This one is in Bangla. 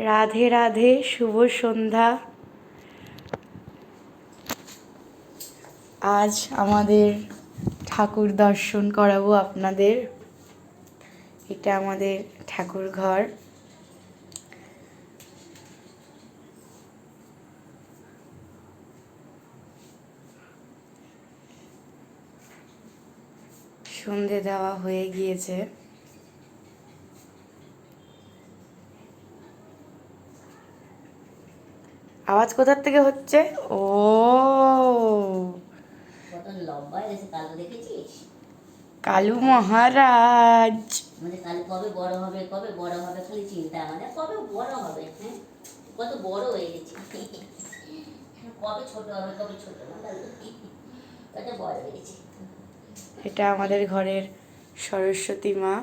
রাধে রাধে, শুভ সন্ধ্যা। আজ আমাদের ঠাকুর দর্শন করাবো আপনাদের। এটা আমাদের ঠাকুর ঘর। সন্ধে দেওয়া হয়ে গিয়েছে। আওয়াজ কোথার থেকে হচ্ছে? ও কত লম্বা হয়েছে কালো, দেখেছিস? কালু মহারাজ। আমাদের কালু কবে বড় হবে, কবে বড় হবে, খালি চিন্তা আমাদের কবে বড় হবে। হ্যাঁ, কত বড় হয়ে গেছে। কবে ছোট হবে, কবে ছোট না, কালু কত বড় হয়ে গেছে। এটা আমাদের ঘরের সরস্বতী মা।